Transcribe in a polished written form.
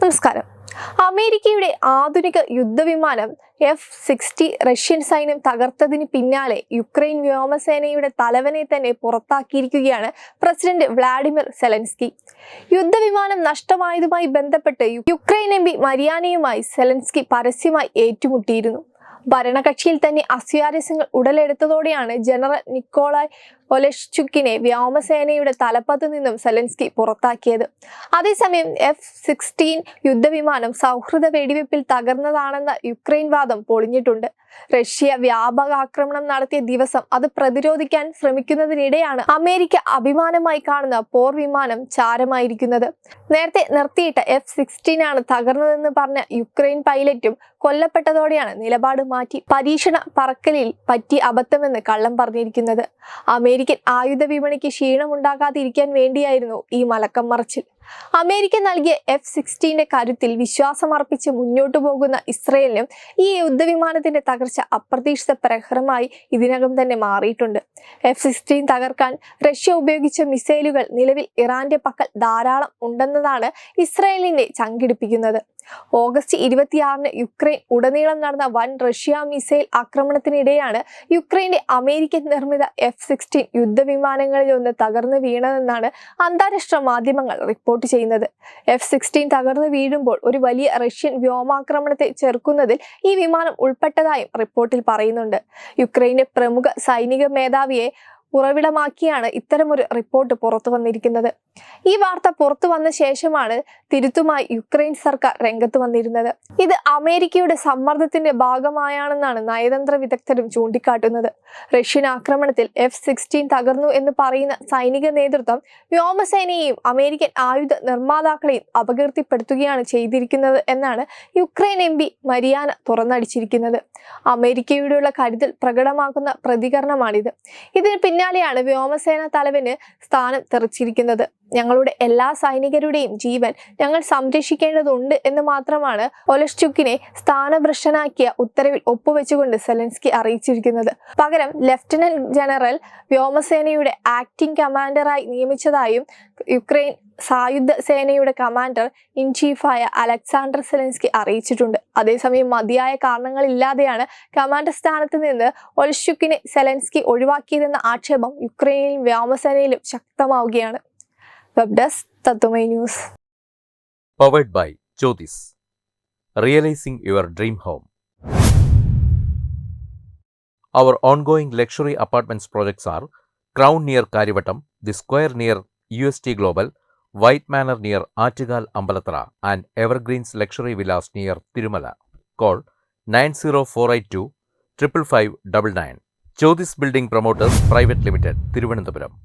നമസ്കാരം. അമേരിക്കയുടെ ആധുനിക യുദ്ധവിമാനം F-60 റഷ്യൻ സൈന്യം തകർത്തതിന് പിന്നാലെ യുക്രൈൻ വ്യോമസേനയുടെ തലവനെ തന്നെ പുറത്താക്കിയിരിക്കുകയാണ് പ്രസിഡന്റ് വ്ളാഡിമിർ സെലൻസ്കി. യുദ്ധവിമാനം നഷ്ടമായതുമായി ബന്ധപ്പെട്ട് യുക്രൈൻ എംപി മരിയാനയുമായി സെലൻസ്കി പരസ്യമായി ഏറ്റുമുട്ടിയിരുന്നു. ഭരണകക്ഷിയിൽ തന്നെ അസ്വാരസ്യങ്ങൾ ഉടലെടുത്തതോടെയാണ് ജനറൽ നിക്കോളായ് ഒലെഷ്ചുക്കിനെ വ്യോമസേനയുടെ തലപ്പത്ത് നിന്നും സെലൻസ്കി പുറത്താക്കിയത്. അതേസമയം F-16 യുദ്ധവിമാനം സൗഹൃദ വെടിവെപ്പിൽ തകർന്നതാണെന്ന യുക്രൈൻ വാദം പൊളിഞ്ഞിട്ടുണ്ട്. റഷ്യ വ്യാപക ആക്രമണം നടത്തിയ ദിവസം അത് പ്രതിരോധിക്കാൻ ശ്രമിക്കുന്നതിനിടെയാണ് അമേരിക്ക അഭിമാനമായി കാണുന്ന പോർ വിമാനം ചാരമായിരിക്കുന്നത്. നേരത്തെ നിർത്തിയിട്ട F-16 ആണ് തകർന്നതെന്ന് പറഞ്ഞ യുക്രൈൻ പൈലറ്റും കൊല്ലപ്പെട്ടതോടെയാണ് നിലപാട് മാറ്റി പരീക്ഷണ പറക്കലിൽ പറ്റിയ അബദ്ധമെന്ന് കള്ളം പറഞ്ഞിരിക്കുന്നത്. അമേരിക്കൻ ആയുധ വിപണിക്ക് ക്ഷീണമുണ്ടാകാതിരിക്കാൻ വേണ്ടിയായിരുന്നു ഈ മലക്കം മറിച്ചിൽ. അമേരിക്ക നൽകിയ F-16 കരുത്തിൽ വിശ്വാസമർപ്പിച്ച് മുന്നോട്ടു പോകുന്ന ഇസ്രയേലിനും ഈ യുദ്ധവിമാനത്തിന്റെ തകർച്ച അപ്രതീക്ഷിത പ്രഹരമായി ഇതിനകം തന്നെ മാറിയിട്ടുണ്ട്. F-16 തകർക്കാൻ റഷ്യ ഉപയോഗിച്ച മിസൈലുകൾ നിലവിൽ ഇറാന്റെ പക്കൽ ധാരാളം ഉണ്ടെന്നതാണ് ഇസ്രയേലിനെ ചങ്കിടിപ്പിക്കുന്നത്. ഓഗസ്റ്റ് 26-ന് യുക്രൈൻ ഉടനീളം നടന്ന വൻ റഷ്യ മിസൈൽ ആക്രമണത്തിനിടെയാണ് യുക്രൈന്റെ അമേരിക്കൻ നിർമ്മിത F-16 യുദ്ധവിമാനങ്ങളിലൊന്ന് തകർന്നു വീണതെന്നാണ് അന്താരാഷ്ട്ര മാധ്യമങ്ങൾ റിപ്പോർട്ട് ചെയ്യുന്നത്. F-16 തകർന്നു വീഴുമ്പോൾ ഒരു വലിയ റഷ്യൻ വ്യോമാക്രമണത്തെ ചെറുക്കുന്നതിൽ ഈ വിമാനം ഉൾപ്പെട്ടതായും റിപ്പോർട്ടിൽ പറയുന്നുണ്ട്. യുക്രൈന്റെ പ്രമുഖ സൈനിക മേധാവിയെ ഉറവിടമാക്കിയാണ് ഇത്തരമൊരു റിപ്പോർട്ട് പുറത്തു വന്നിരിക്കുന്നത്. ഈ വാർത്ത പുറത്തു വന്ന ശേഷമാണ് തിരുത്തുമായി യുക്രൈൻ സർക്കാർ രംഗത്ത് വന്നിരുന്നത്. ഇത് അമേരിക്കയുടെ സമ്മർദ്ദത്തിന്റെ ഭാഗമായാണെന്നാണ് നയതന്ത്ര വിദഗ്ധരും ചൂണ്ടിക്കാട്ടുന്നത്. റഷ്യൻ ആക്രമണത്തിൽ F-16 തകർന്നു എന്ന് പറയുന്ന സൈനിക നേതൃത്വം വ്യോമസേനയെയും അമേരിക്കൻ ആയുധ നിർമ്മാതാക്കളെയും അപകീർത്തിപ്പെടുത്തുകയാണ് ചെയ്തിരിക്കുന്നത് എന്നാണ് യുക്രൈൻ എംപി മരിയാന തുറന്നടിച്ചിരിക്കുന്നത്. അമേരിക്കയോടുള്ള കരുതൽ പ്രകടമാക്കുന്ന പ്രതികരണമാണിത്. ഇതിന് പിന്നാലെയാണ് വ്യോമസേന തലവന് സ്ഥാനം തെറിച്ചിരിക്കുന്നത്. ഞങ്ങളുടെ എല്ലാ സൈനികരുടെയും ജീവൻ ഞങ്ങൾ സംരക്ഷിക്കേണ്ടതുണ്ട് എന്ന് മാത്രമാണ് ഒലെഷ്ചുക്കിനെ സ്ഥാനഭ്രഷ്ടനാക്കിയ ഉത്തരവിൽ ഒപ്പുവെച്ചുകൊണ്ട് സെലൻസ്കി അറിയിച്ചിരിക്കുന്നത്. പകരം ലഫ്റ്റനന്റ് ജനറൽ വ്യോമസേനയുടെ ആക്ടിംഗ് കമാൻഡറായി നിയമിച്ചതായും യുക്രൈൻ സായുധ സേനയുടെ കമാൻഡർ ഇൻ ചീഫായ അലക്സാണ്ടർ സെലൻസ്കി അറിയിച്ചിട്ടുണ്ട്. അതേസമയം മതിയായ കാരണങ്ങളില്ലാതെയാണ് കമാൻഡർ സ്ഥാനത്ത് നിന്ന് ഒലെഷ്ചുക്കിനെ സെലൻസ്കി ഒഴിവാക്കിയതെന്ന ആക്ഷേപം യുക്രൈനിലും വ്യോമസേനയിലും ശക്തമാവുകയാണ്. വെബ് ഡെസ്ക് തത്വമൈ news. Powered by Jyotis. Realizing your dream home. Our ongoing luxury apartments projects are Crown near Karivattam, The Square near UST Global, White Manor near Attigal Ambalathara, and Evergreens Luxury Villas near Tirumala. Call 90482 55599. Jyotis Building Promoters Private Limited, Thiruvananthapuram.